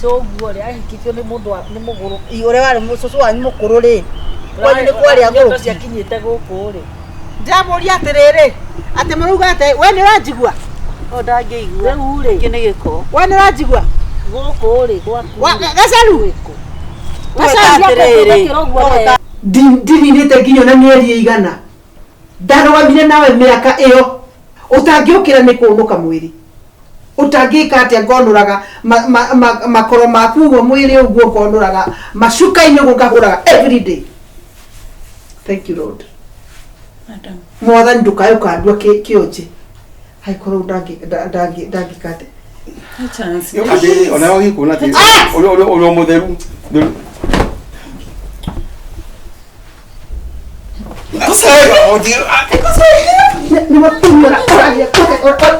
So guore ahikitio ni mundu ni muguru iore wari mucucu wa mukuru ri kwani ni kwari aguru ciakinyite guku ri ndamuria atiriri ati muruga ati we ni ranjigua o ndangĩigua rĩu ri kini giko we ni ranjigua guku ri gwaku gacaru ndininite nginya na mieri igana ndarũgamire nawe mĩaka ĩyo ũtangĩũkĩra nĩ kũnũka mwĩrĩ utangika atia ngonuraga makoro maku uguo mwiri uguo ngonuraga macuka-inĩ uguo ngahũraga every day. Thank you Lord. Madam mwathani ndukae ukandua kioje haikorwo ndangikate chance yo kade ona wagikuna ati uri mutheru ni matumira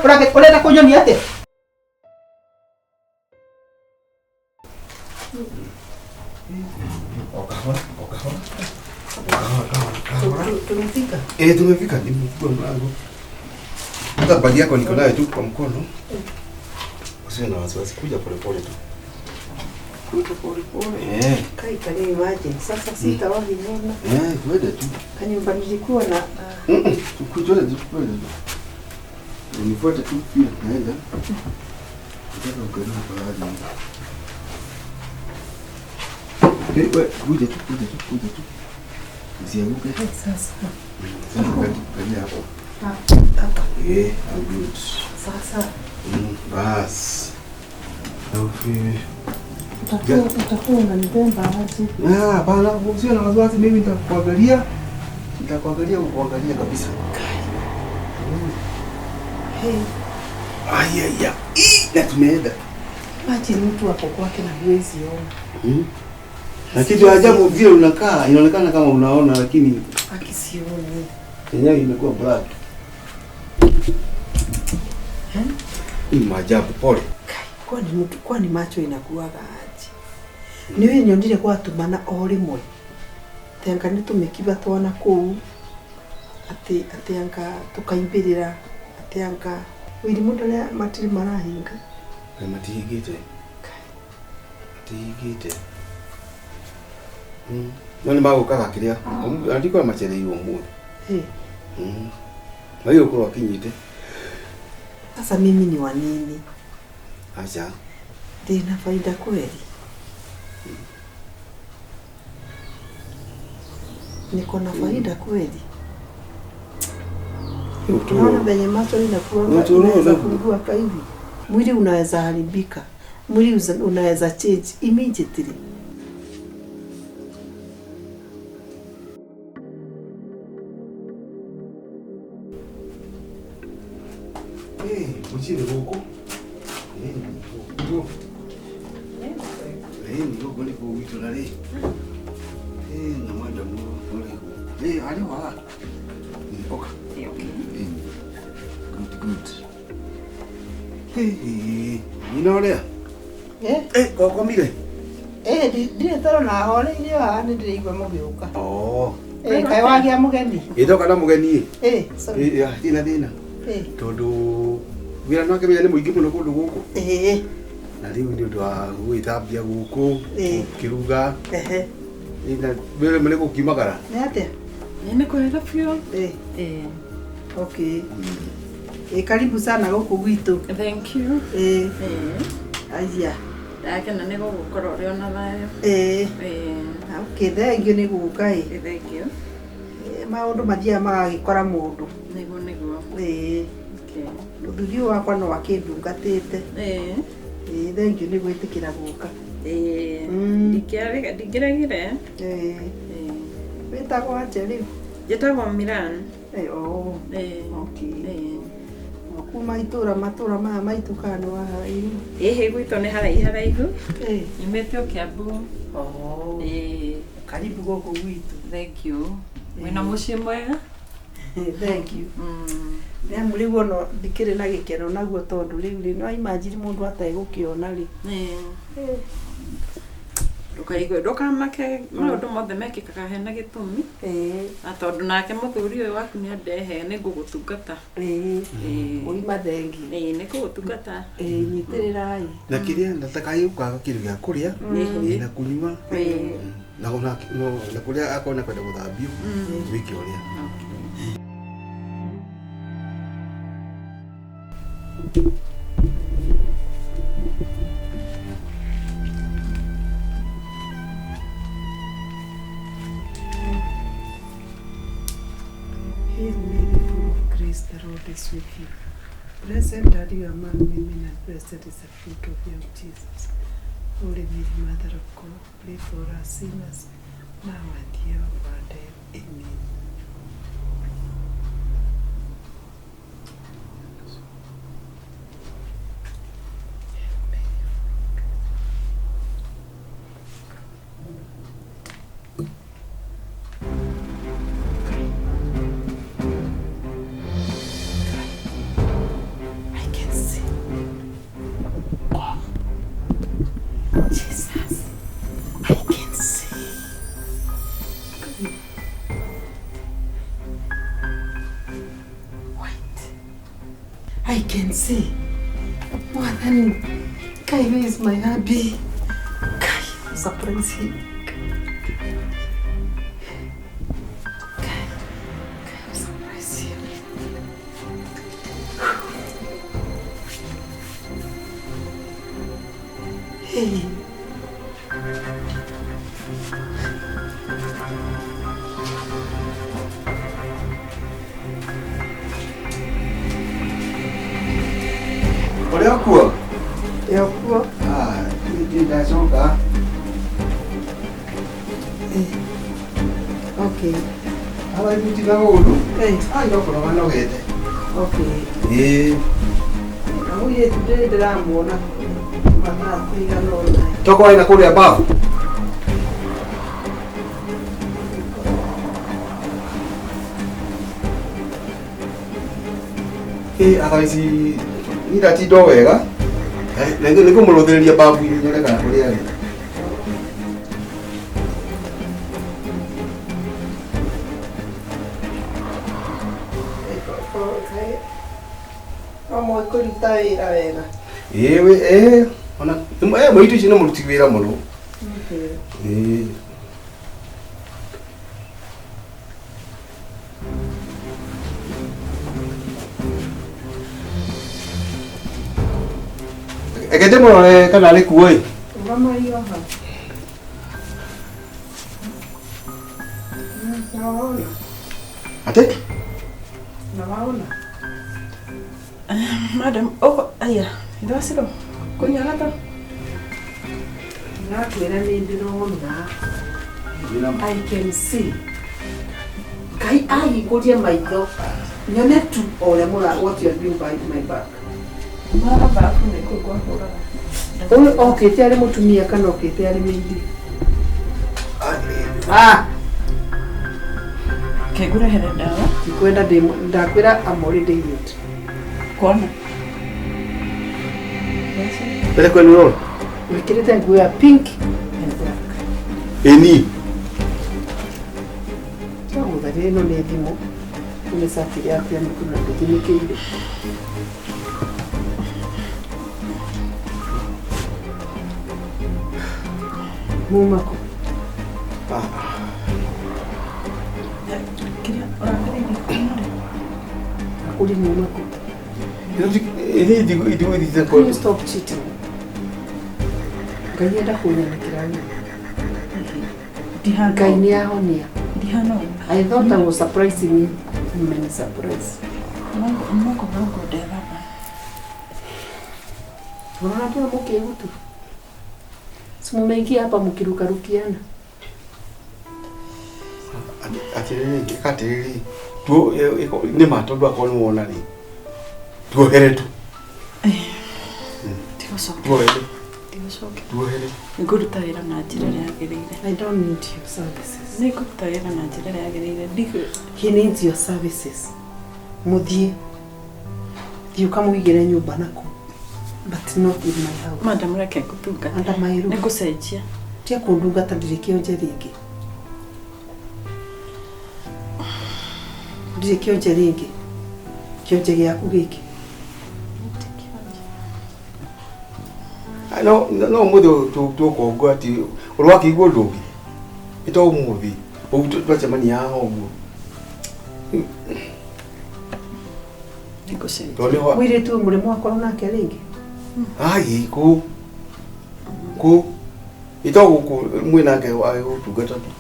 orage kunyonia ate tumefika tumefika ni mlango hata bagi yako niko nayo tu kwa mkono usiwe na wasiwasi kuja pole pole tu kuja pole pole kai kale imagine sasa sitawahi nona twende tu kanyumba nilikuwa na kujole tu kwenda tu nifuate tu pia naenda nataka ukaribu kwa hadi kuja tu usianguke sasa kati hapo hapa good sasa bas utakuwa unanipenda aje hapana usio na wasiwasi mimi nitakuangalia kabisa aya na tumeenda aje mtu hapo kwake na huwezi ona na kitu ajabu vile unakaa inaonekana kama unaona lakini akisioni yenyewe imekuwa black. Ni maajabu pole. Kwani macho inakuaga aje? Niwe nyondire kwa tumana o rimwe. Tenga ni tumekiba twana kuu. Ati anga tukaimbirira ati anga wiri mundu ne matiri marahinga. Matihigite. Matihigite. Nani mago kaka kiria andiko machere hiyo mmoja na hiyo kwa kinyite sasa mimi ni wa nini acha tena faida kweli niko na faida kweli unaona benye macho inakuwa unaweza kugua hivi mwili unaweza haribika mwili unaweza change immediately. Mchini huko. Huko. Ndio ni kwa wito na leo. Na mwanda mmoja. Aliwa. Nikoka. Okay. Good. Ninaolea. Kwa mile. Ndire toro na hore ile wa ni ndire mubiuka. Kai wagia mugeni. Itoka na mugeni. Sorry. Dina. Tondu wira nwake wira ni muingi muno kundu guku na riu ni undu wa gwithambia guku kiruga ina wira mele gukimagara ni atia ni kwega pio okay karibu sana guku gwitu. Thank you. Aya ndakena ni gugukorwo ri ona thayo okay thank you ni guka thank you maundu mathia magagikora mundu niguo okay muthuri wakwa no akindungatite thank you ni gwitikira guka ndingiragire wetagwo aje riu jetagwo Milan okay kuma itura maya maitu kana wa haraihu gwito ni haraihu nimete o Kiambu karibu goko gwitu. Thank you. Wina mucie mwega. Thank you. Nĩ riu no ndikire na gikeno naguo tondu riu no imagine mundu ategũkiona ri Ndũkaigwe ndũkamake maũndũ mothe mekĩkaga hena gĩtũmi. Na tondũ nake mũthuri ũyũ waku nĩandehe nĩngũgũtungata. Ũima thengi. Nĩ kũgũtungata. Nyitĩrĩrai. Na kĩrĩa nataka yukaga kĩndũ gĩa kũrĩa na kũnyua na kũrĩa akona kwenda gũthambio wiki ũrĩa. Hail Mary, full of grace, the Lord is with you. Blessed are you among women, and blessed is the fruit of your womb, Jesus. Holy Mary, Mother of God, pray for us sinners, now and at the hour of our death. Amen. I can see. More than Kai, where is my hubby? Kai, surprise him. Kai, surprise him. Hey. Olha a cor. É a cor? Ah, tem que jogar. Ok. Ela vai te dar ouro. Ah, não, por uma noguete. Ok. E. Não ia te dar amor, né? Mas não, fica não. Toco aí na cor de abaixo. E a vai ira ti ndo wega nĩ kũmũrũthĩrĩria babu nyone kana kũrĩa arĩ kũruta wĩra wega ona mũitu ici nĩ mũruti wĩra mũno Ekete mũrore kana arĩ kuo ĩ Ngamaioha. Nawaona. Ate? Nawaona. Madam, aya, ndasiro. Kunyara ta. Nakwĩra nĩ ndĩrona. I can see. Kai ahingũrie maitho. Nyone tu ũrĩa what you are doing behind my back. Mara baku nĩ kũgwa hũraga. Ũyũ okĩte arĩ mũtumia kana okĩte arĩ mĩindi? Kagure here ndawa. Ndikwenda ndakwĩra I'm already healed. Kona. Pele kwenu rolo? Wĩkĩrĩte nguo ya pink and black. Eni. Twagũtharĩ ĩno nĩ thimũ. Nĩ sati yaku ya mĩkono ndĩthimĩkĩire. Mumako. Kira orakarĩire. Uri mumako. Eni digo Can you stop cheating? Ngai enda kũnyamĩkĩra wĩ. Ngai nĩ ahonia. I thought I was surprising you. Many surprise. Mungu deraba. Unaona mkeutu. Simumeingia hapa mkirukarukiana. Atiriri katiriri. Tu ni matondu akoni wona ri. Tuohere tu. Tigocoke. Tuohere. Tigocoke. Tuohere. Ngũruta wĩra na njĩra ĩrĩa yagĩrĩire. I don't need your services. Nĩngũruta wĩra na njĩra ĩrĩa yagĩrĩire. He needs your services. Muthie. Thiũka mũigĩre nyũmba nako. But not in my house. Madam reke ngũtungata. Anda my room. Nĩngũcenjia. tia kundungata ndire kionje ringi ndire kionje ringi kionje giaku giki no mutho tukongo ati urwaki igwo ndungi ito muthi o twacemania haho wire tu murimo wakora nake ringi ai ku ito guku mwinake wa gutungata tu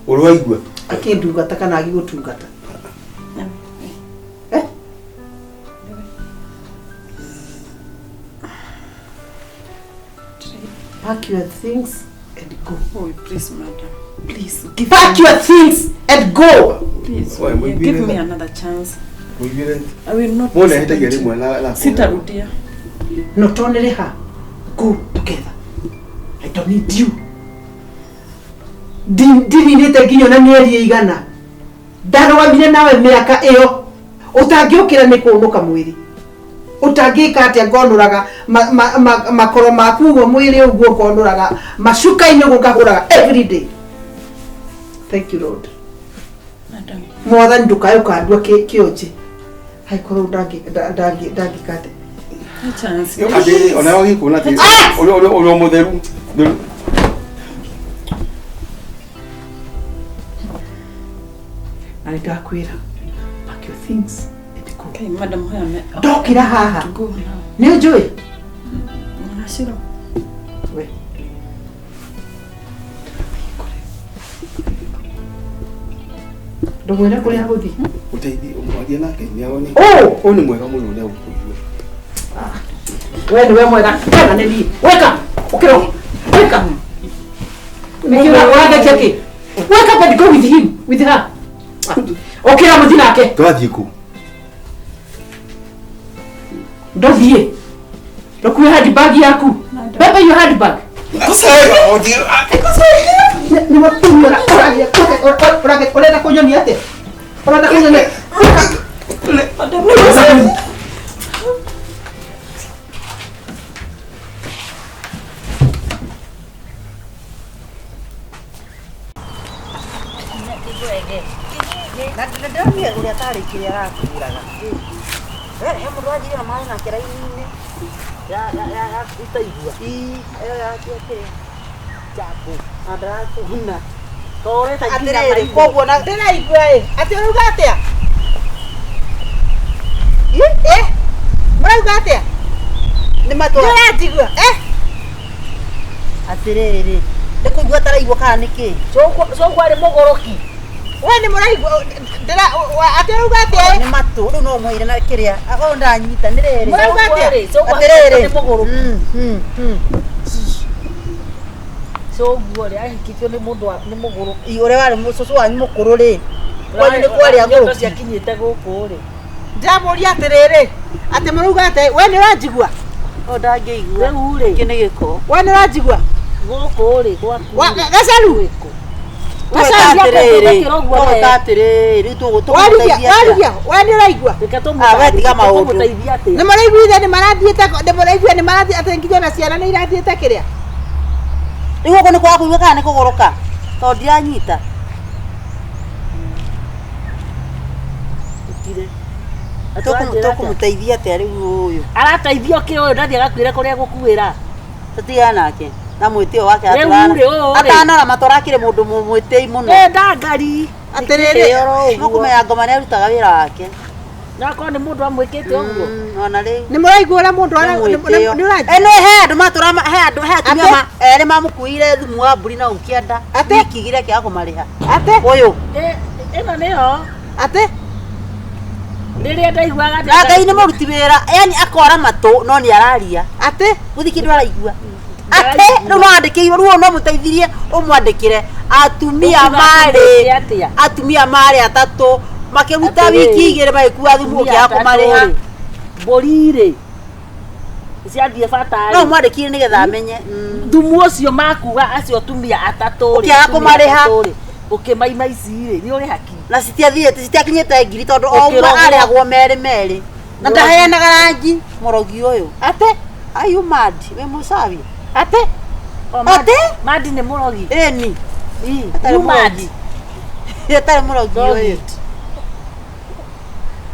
urwaigwa akindungata kana agigutungata pack your things and go. Oh, please, madam. Please. Pack your things and go. Please. Give me another chance. I will not. Sitarudia. Not only her. Go together. I don't need you. Dini nite ginyo na mieri igana. Ndarũgamire nawe mĩaka ĩyo. Ũtangĩũkĩra nĩ kũũnũka mwĩrĩ. Utagika atia ngonuraga makoro maku wo mwiri uguo ngonuraga macuka-inĩ gũkagũraga every day. Thank you Lord. Madam. Mwathani ndũkayũka andua kĩonje. Haikorwo ndangĩkate. Chance. Ati ona wagikuna ati uri mutheru. Ndakwĩra pack your things. Okay, madam, ndokira haha nĩ njũĩ Nashiro. we ndũmwĩra kũrĩa gũthiĩ uteithie umwagie nake niaone oh ni mwega mũno nĩ ũkũigua we nĩwe mwega wega nĩ thiĩ weka ũkĩro weka nĩkĩũra ũragekia kĩ weka but go with him with her ũkĩra mũthiĩ nake twathiĩ kũ ndothiĩ ndũkuue handbag yaku beba your handbag ũrenda kũnyonia atĩa ũrenda kũnyonia ndamia ũrĩa tarĩkĩrĩa arakuraga he mũndũ wanjirĩ na maĩ na kĩraini-inĩ ya itaigua ĩyo yakĩatĩ jambo andaratũhuna atĩrĩrĩ koguo na ndĩraigua atĩ ũrauga atĩa mũrauga atĩa nĩ matũra ndĩranjigua atĩrĩrĩ nĩ kũigua taraigua kana nĩkĩ coguo arĩ mũgoroki we nĩ mũraigua atĩ ũrauga atĩa nĩ matũ rĩu no mwĩre na kĩrĩa akorwo ndanyita nĩ rĩrĩ mũrauga atĩa atĩrĩrĩ coguo rĩ ahikithio nĩ mũndũ nĩ mũgũrũ ũrĩa warĩ cũcũ wanyu mũkũrũ rĩ kwanyu nĩ kwarĩa ngũrũ ciakinyĩte gũkũ rĩ ndamũria atĩrĩrĩ atĩ mũrauga atĩ we nĩ ũranjigua o ndangĩigua rĩu rĩ kĩ nĩ gĩko we nĩ ũranjigua gũkũ rĩ gwaku gacaru wetiga maũndũ nĩ maraiguithia nĩ marathiĩ atĩ nginya na ciana nĩ irathiĩte kĩrĩa rĩu ũguo nĩ kwaga kũigua kana nĩ kũgũrũka tondũ ndiranyita tũkũmũteithia atĩa rĩu ũyũ arateithio kĩ ũyũ ndathiĩ agakuĩre kũrĩa gũkuĩra tũtigana nake na mwĩtĩo wake atanora matwara akĩrĩ mũndũ mwĩtĩi mũno ndangari atĩrĩrĩ mũkũmenya ngoma nĩ arutaga wĩra wake nakorwo nĩ mũndũ amwĩkĩte ũguo ona rĩu nĩ mũraigua ũrĩa mũndũ nĩ he andũ matũra he atumia erĩ mamũkuire thumu wa mbũri na ũkĩenda ikigire kĩaga kũmarĩha ũyũ ĩno nĩyo atĩ rĩrĩa ndaiguaga Ngai nĩ mũruti wĩra yani akora matũ no nĩ araria atĩ gũthi kĩndũ araigua atĩ rĩu no andĩkĩirwo rĩu no mũteithirie ũmwandĩkĩre atumia marĩ atatũ makĩruta wiki igĩrĩ magĩkua thumu ũkĩaga kũmarĩha mbũri-rĩ ciathiĩ batari no mwandĩkire nĩgetha amenye thumu ũcio makuga acio atumia atatũ ũkĩaga kũmarĩha ũkĩmaima ici-rĩ nĩ ũrĩ haki na citiakinyĩte ngiri tondũ o ũmwe arĩagwo merĩ na ndaheanaga rangi mũrogi ũyũ atĩ are you mad we mũcabi atĩ Ate? Madi nĩ mũrogi. Eni. You mad. Yetare mũrogi ũyũ.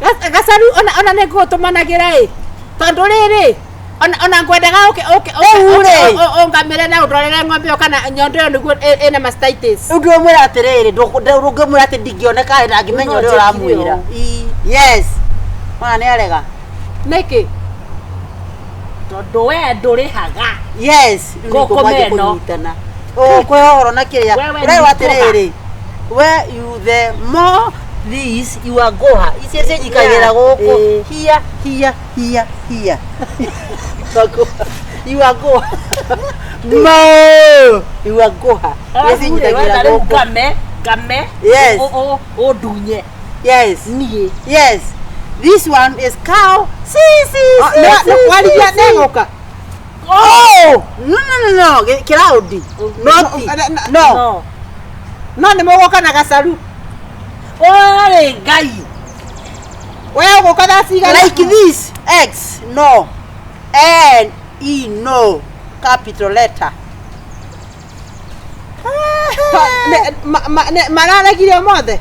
Gacaru ona nĩ ngũtũmanagĩra ĩ tondũ rĩrĩ ona ngwendaga ũngamĩre na ũndorere ng'ombe ĩyo kana nyondo ĩyo nĩguo ĩna mastitis. Ndũmwĩra atĩrĩrĩ ndũngĩmwĩra atĩ ndingĩoneka ndangĩmenya ũrĩa ũramwĩra. Yes. Mwana nĩ arega. Nĩkĩ? Tondũ we ndũrĩhaga. Yes. Ngũkũmeno. Kwĩhoro na kĩrĩa. Ũrerwo atĩrĩrĩ. Where you the more this you are goha. Ici cinyikagĩra gũkũ. Here. You are goha. No. You are goha. Cinyikagĩra gũkũ. Game. Yes. Ndunye. Yes. Niĩ. Yes. This one is cow. See. Waria nĩgũka. Oh! No. Kĩraũndi. No. No nĩ mũgũka na gacaru. Ore Ngai. Wewe ũgũka thaa cigana? Like this. X. No. N. E. No. Capital letter. Mararegire mothe?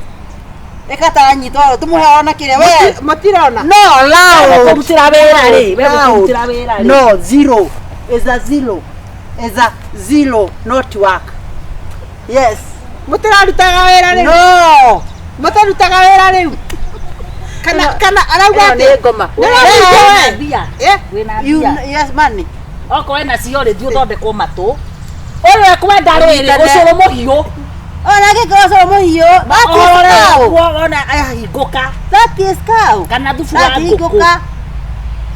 Ĩkataranyitwo tũmũhe ona kĩrĩa we. Mũtirona? No, loud. Kũrutĩra wĩra rĩ. Kũrutĩra wĩra rĩ. No, zero. Is a zero, not work. Yes. Mũtirarutaga wĩra rĩu? No. Mũtarutaga wĩra rĩu? Kana arauga atĩ ngoma. Wĩna mbia. Wĩna You mbia. yes money. Oko wena cio rĩ thiĩ ũthondekwo matũ. Ũyũ ekwenda rĩrĩ ũcũrũ mũhiũ. Ona gĩkoroco mũhiũ. Ona ahingũka. That is cow. Kana thubu wa ngũkũ.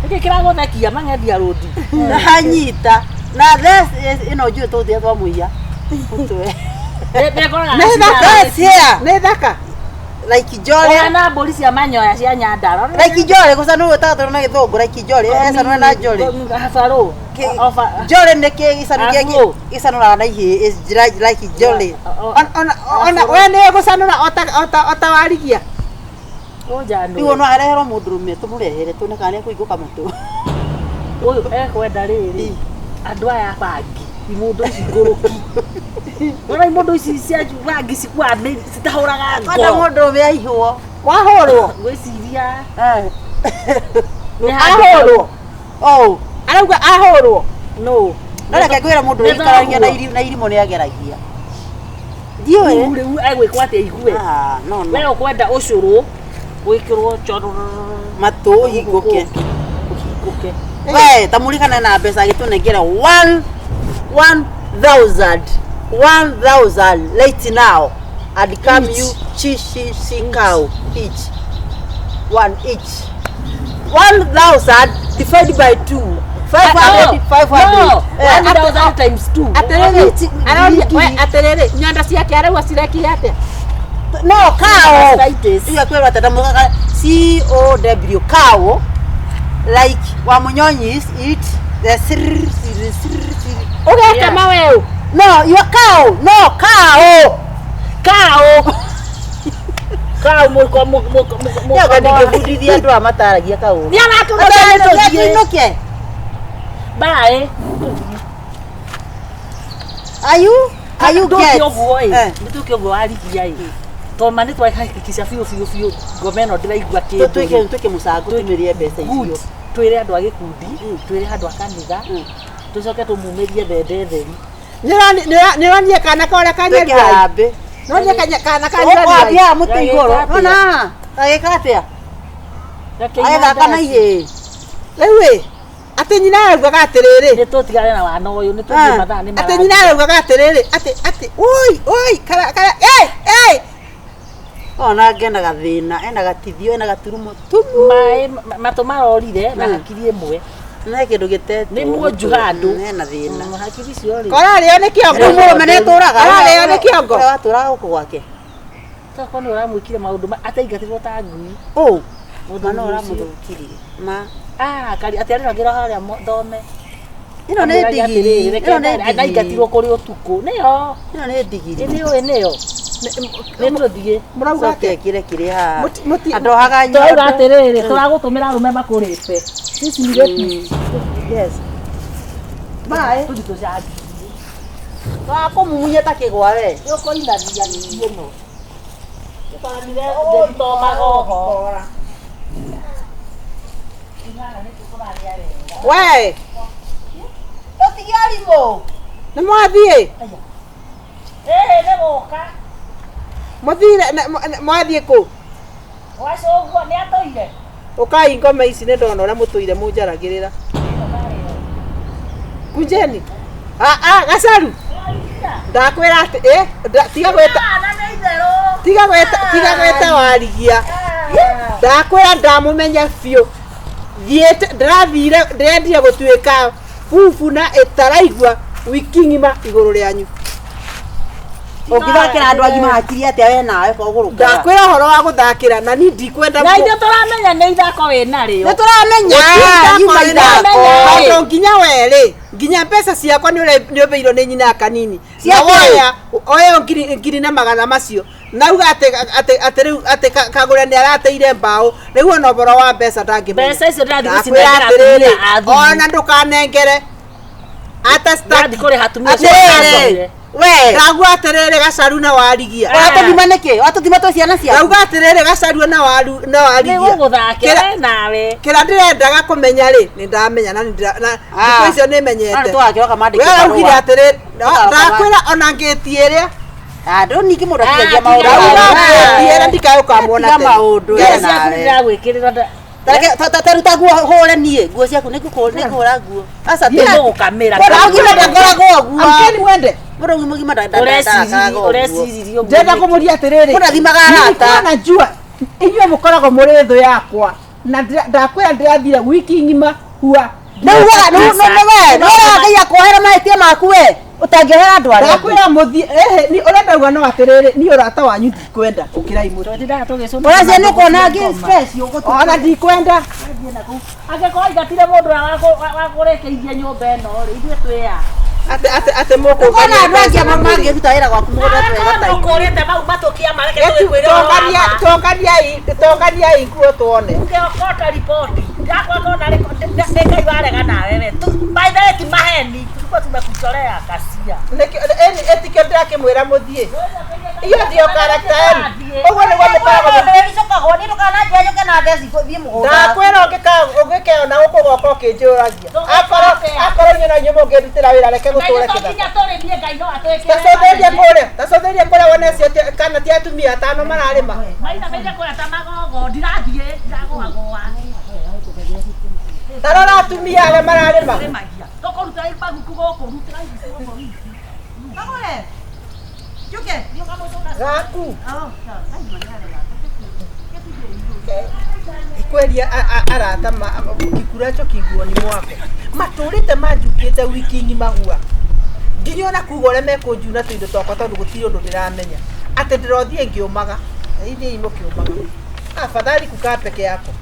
Nĩkĩ kĩragũthekia mang'endia rũdi. Hanyita. Na this is ino njũĩ tũthĩa twa mũiya. Mũtwe. nĩ thaka. Like jolly. Ona mbũri cia manyoya cia Nyandarua. Like jolly gũcanũrwo tatũ na gĩthũngũ like jolly. Ĩcanũra na jolly. Habarũ. Jolly nĩ gĩcanũ gĩkĩ gĩcanũraga na ihĩ is like jolly. Ona we nĩ gũcanũra ota warigia. Rĩu no areherwo mũndũrũme tũmũrehere tuone kana nĩekũingũka matũ. Ũyũ ekwenda rĩrĩ andũ aya bangi imũndũ ici ngũrũki. Ona imũndũ ici cia bangi cikwame citahũraga ngo. Kana mũndũrũme aihwo. Wahũrwo? Gwĩciria. Ahũrwo. Oh. Arauga ahũrwo. No. Reke ngwĩra mũndũ ũikaragia na irimũ nĩageragia. Ndiũĩ. Rĩu egwĩkwo atĩa igue. No. We ũkwenda ũcũrũ gwĩkĩrwo choro matũ hingũke. We tamũrikana na mbeca gĩtũnengera 1,000 right now and come you chi cow each. One each. 1,000 divided by 2. 500. 1,000 times 2. Atĩrĩrĩ nyondo ciake arauga cirekia atĩa? No, cow. Iga kwĩrwo atĩ ndamugaga COW cow like wamunyonyis eat the Ũgekema weũ? No, your cow. No, cow. Cow mũko. Yaga ndingĩbundithia andũ a mataragia cow. Nĩ aratũgĩinũke. Bye. Are you get? Nĩtũkĩ ũguo warigia ĩ. Toma nĩ twahakikisha biũ ngome ĩno ndĩraigua kĩndũ. Tuĩke mũcango tũmĩrie mbeca icio. Twĩre andũ a gĩkundi, twĩre andũ a kanitha, tũcoke tũmumĩrie mbembe theri. Nĩronire kana korĩa kanyarua. Nĩronire kana kanyarua. Wambia mũtĩ igũrũ. Ona agĩka atĩa? Agĩthaka na ihĩ. Rĩu ĩ atĩ nyina araugaga atĩrĩrĩ. Nĩ tũtigane na wana ũyũ nĩ tũthiĩ mathaa nĩ mara. Atĩ nyina araugaga atĩrĩrĩ atĩ oi kara Ona ngenaga thĩna ena gatithio ena gaturumo maĩ matũ marorire na hakiri ĩmwe. Na kĩndũ gĩtetwo. Nĩ muonju handũ. Ena thĩna. Hakiri cio rĩ. Korarĩo nĩ kĩongo. Mũrũme nĩtũraga. Korarĩo nĩ kĩongo. Watũraga gũkũ gwake. Toko nĩ ũramwĩkire maũndũ ataingatĩrwo ta ngui. Mũndũ no ũramũthũkirie. Ma. Kari atĩ arĩragĩra harĩa thome. Ĩno nĩ ndigiri. Ĩno nĩ ndaingatirwo kũrĩ ũtukũ. Nĩyo. Ĩno nĩ ndigiri. Nĩyo. Nĩtũthiĩ. Mũrauga kĩrĩa kĩrĩ haha. Andohaga nyondo. Tũrauga atĩrĩrĩ tũragũtũmĩra arũme makũrĩte. Cici nĩ yes. Bye. Tũthiĩ tũcangi. Wa kumumunya ta kigwa we. Yoko ina dia ni eno. Tukanire de to magogo. We. Totiari mo. Nĩ mwathiĩ? Nĩ gũka. Mwathiĩ kũ? Wacoguo nĩ atũire. Ũkai ngome ici nĩ ndona ũrĩa mũtũire mũnjaragĩrĩra. Kunjeni. Gacaru. Ndakwĩra atĩ tiga gwĩta warigia. Ndakwĩra ndamũmenya biũ. Ndĩrathire ndĩrendire gũtuĩka bubu na ĩtaraigua wiki ng'ima igũrũ rĩanyu. Ũngĩthakĩra andũ agima hakiri atĩa we nawe kogũrũka. Ndakwĩra ũhoro wa gũthakĩra na niĩ ndikwenda. Na ithuĩ tũramenya nĩ ithako wĩna rĩo. Nĩ tũramenya yuma ithako. Tondũ nginya werĩ nginya mbeca ciakwa nĩ ũbeirwo nĩ nyina kanini. Oya ngiri na magana macio. Nauga atĩ Kagure nĩ arateire mbaũ rĩu ona ũboro wa mbeca ndangĩmenya. Mbeca icio ndĩrathiĩ gũcinengera atumia a thumu. Ona ndũkanengere. Ndĩrathiĩ kũrĩha atumia acio. We ndagwa atĩrĩrĩ Gacaru na warigia. Watũthima nĩkĩ? Watũthima twĩ ciana ciaku. Ndauga atĩrĩrĩ Gacaru na warigia. Nĩ gũgũthakĩra nawe. Kĩrĩa ndĩrendaga kũmenya rĩ nĩ ndamenya na thikũ icio nĩ menyete. We augire atĩrĩrĩ ndakwĩra ona ngĩtiĩrĩa. Andũ ningĩ mũndũ akĩagia maũndũ. Ngĩtiĩra ndikae ũkamuona tene. Maũndũ ndĩragwĩkĩrĩra taruta nguo hũre niĩ nguo ciaku nĩ kũhũra nguo. Aca nĩ gũkamĩra. Ũgima ndakoragwo ũguo. Amkeni mwende. Mũndũ ũgima Ũrecirio. Ndenda kũmũria atĩrĩrĩ. Mũrathimaga arata. Najua inyuĩ mũkoragwo mũrĩ thũ yakwa na ndakwĩra ndĩrathire wiki ng'ima hua. Nĩwe ũrageia kuohera mahĩtia maku we ũtangĩohera andũ arĩa. Ndakwĩra mũthiĩ nĩ ũrĩa ndauga no atĩrĩrĩ niĩ ũrata wanyu ndikwenda ũkĩrai mũthiĩ. Ũracia nĩ ũkona angĩ space ũgũtũma. Ona ndikwenda. Angĩkorwo ingatire mũndũ wa kũrĩkĩithia nyũmba ĩno rĩ ithuĩ twĩya. Atĩ mũkũ. Ũkona andũ angĩ mangĩruta wĩra gwaku mũgũnda twega ta ũkũrĩte mau matũkia mareke tũkwĩrwo. Tonganiai nguo tuone. Ũkĩokota riboti. Ndakwona nĩkaigarega nawe we. By the way ti maheni. Tulikuwa tumekuchorea kasia. Etikio ndakĩmwĩra mũthiĩ. Iyo ndio character yenu. Ũguo nĩguo mũkoragwo. Ndakwĩra ũngĩkeona gũkũ gwakwa ũkĩnjũragia. Akorwo nyina nyumu ũngĩndutĩra wĩra reke gũtũre kĩthaka. Tacũthĩrie kũrĩa wone cio kana ti atumia atano mararĩma. Tarora atumia arĩa mararĩma. Gaku. Ikweria arata kikuracho kiguo ni mwako. Matũrĩte manjukĩte wiki ng'ima hua. Nginya ona kuga ũrĩa mekũnjuna tũindo twakwa tondũ gũtirĩ ũndũ ndĩramenya. Atĩ ndĩrothiĩ ngĩũmaga. Ithiĩ imũkĩũmaga. Afadhali kukaa peke yako.